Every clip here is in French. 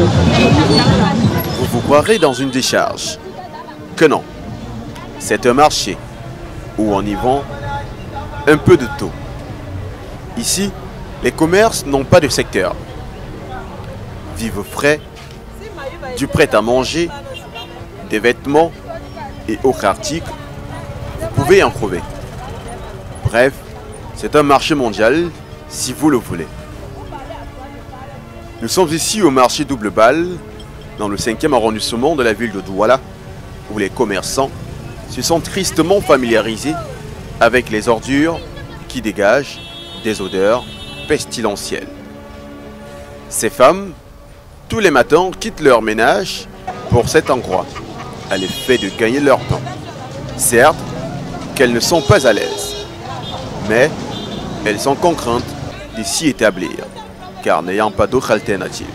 Vous vous croirez dans une décharge. Que non. C'est un marché où on y vend un peu de tout. Ici, les commerces n'ont pas de secteur. Vivent frais, du prêt à manger, des vêtements et autres articles, vous pouvez en trouver. Bref, c'est un marché mondial si vous le voulez. Nous sommes ici au marché Double Balle, dans le 5e arrondissement de la ville de Douala, où les commerçants se sont tristement familiarisés avec les ordures qui dégagent des odeurs pestilentielles. Ces femmes, tous les matins, quittent leur ménage pour cet endroit, à l'effet de gagner leur pain. Certes, qu'elles ne sont pas à l'aise, mais elles sont contraintes de s'y établir, car n'ayant pas d'autre alternative.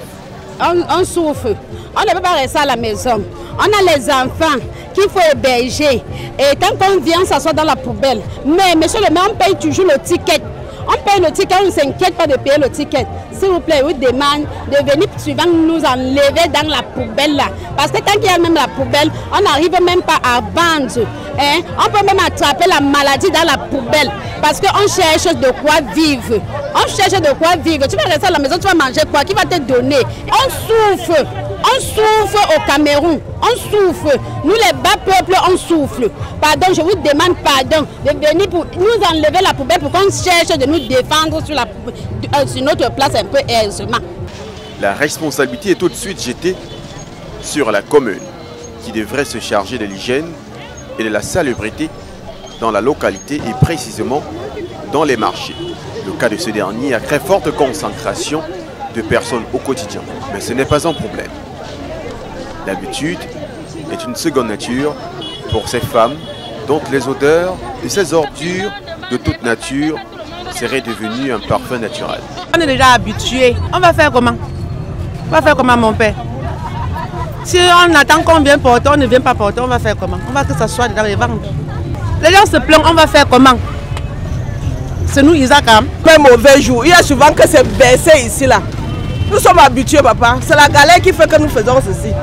On souffre, on ne peut pas rester à la maison. On a les enfants qu'il faut héberger. Et tant qu'on vient s'asseoir dans la poubelle, mais monsieur le maire, on paye toujours le ticket. On paye le ticket, on ne s'inquiète pas de payer le ticket. S'il vous plaît, oui, demande de venir souvent nous enlever dans la poubelle là. Parce que tant qu'il y a même la poubelle, on n'arrive même pas à vendre. Hein? On peut même attraper la maladie dans la poubelle. Parce qu'on cherche de quoi vivre. On cherche de quoi vivre. Tu vas rester à la maison, tu vas manger quoi? Qui va te donner? On souffre. On souffre au Cameroun. On souffre. Nous les bas peuples, on souffre. Pardon, je vous demande pardon de venir pour nous enlever la poubelle pour qu'on cherche de nous défendre sur notre place un peu aisément. La responsabilité est tout de suite jetée sur la commune, qui devrait se charger de l'hygiène et de la salubrité dans la localité et précisément dans les marchés. Le cas de ce dernier a très forte concentration de personnes au quotidien, mais ce n'est pas un problème. L'habitude est une seconde nature pour ces femmes dont les odeurs de ces ordures de toute nature seraient devenues un parfum naturel. On est déjà habitué. On va faire comment? On va faire comment, mon père? Si on attend qu'on vienne porter, on ne vient pas porter, on va faire comment? On va que ça soit dans les ventes. Les gens se plaignent, on va faire comment? C'est nous, Isaac. Un mauvais jour. Il y a souvent que c'est baissé ici, là. Nous sommes habitués, papa. C'est la galère qui fait que nous faisons ceci.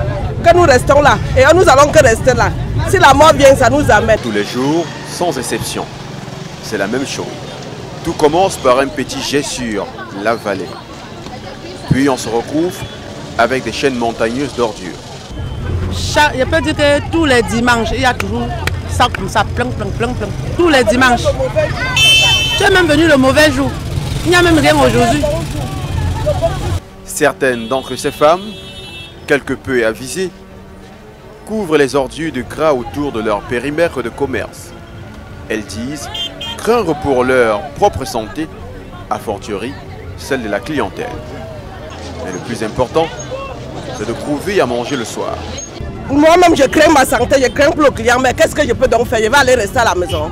Que nous restons là. Et nous allons que rester là. Si la mort vient, ça nous amène. Tous les jours, sans exception, c'est la même chose. Tout commence par un petit jet sur la vallée. Puis on se retrouve avec des chaînes montagneuses d'ordures. Je peux dire que tous les dimanches, il y a toujours ça comme ça, plein. Tous les dimanches. Tu es même venu le mauvais jour. Il n'y a même rien aujourd'hui. Certaines d'entre ces femmes, quelque peu avisées, couvrent les ordures de gras autour de leur périmètre de commerce. Elles disent craindre pour leur propre santé, a fortiori celle de la clientèle. Mais le plus important, c'est de trouver à manger le soir. Moi-même, je crains ma santé, je crains pour le client, mais qu'est-ce que je peux donc faire? Je vais aller rester à la maison.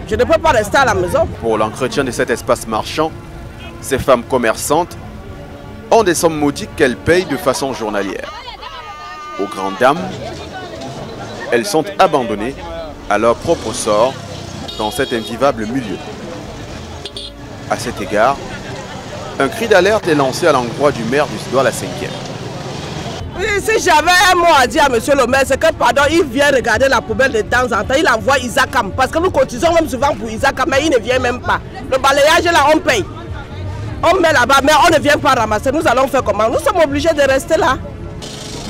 Je ne peux pas rester à la maison. Pour l'entretien de cet espace marchand, ces femmes commerçantes ont des sommes maudites qu'elles payent de façon journalière. Aux grandes dames, elles sont abandonnées à leur propre sort dans cet invivable milieu. À cet égard, un cri d'alerte est lancé à l'endroit du maire du Douala 5e. Oui, si j'avais un mot à dire à monsieur le maire, c'est que pardon, il vient regarder la poubelle de temps en temps, il envoie Isakam. Parce que nous cotisons même souvent pour Isakam, mais il ne vient même pas. Le balayage là, on paye. On met là-bas, mais on ne vient pas ramasser. Nous allons faire comment? Nous sommes obligés de rester là.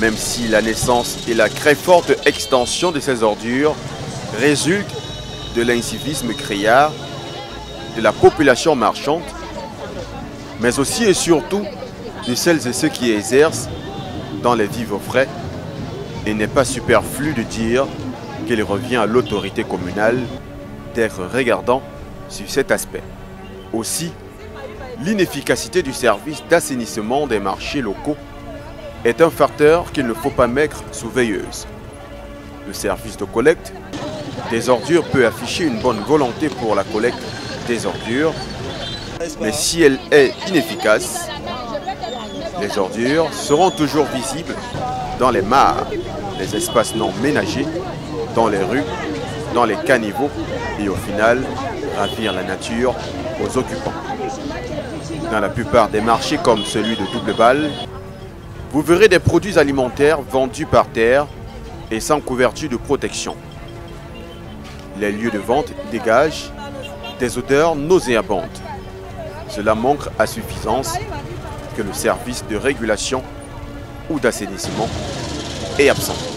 Même si la naissance et la très forte extension de ces ordures résultent de l'incivisme criard de la population marchande, mais aussi et surtout de celles et ceux qui exercent dans les vivres frais, il n'est pas superflu de dire qu'il revient à l'autorité communale d'être regardant sur cet aspect. Aussi, l'inefficacité du service d'assainissement des marchés locaux est un facteur qu'il ne faut pas mettre sous veilleuse. Le service de collecte des ordures peut afficher une bonne volonté pour la collecte des ordures, mais si elle est inefficace, les ordures seront toujours visibles dans les mares, les espaces non ménagés, dans les rues, dans les caniveaux et au final ravir la nature aux occupants. Dans la plupart des marchés comme celui de Double-Balle, vous verrez des produits alimentaires vendus par terre et sans couverture de protection. Les lieux de vente dégagent des odeurs nauséabondes. Cela montre à suffisance que le service de régulation ou d'assainissement est absent.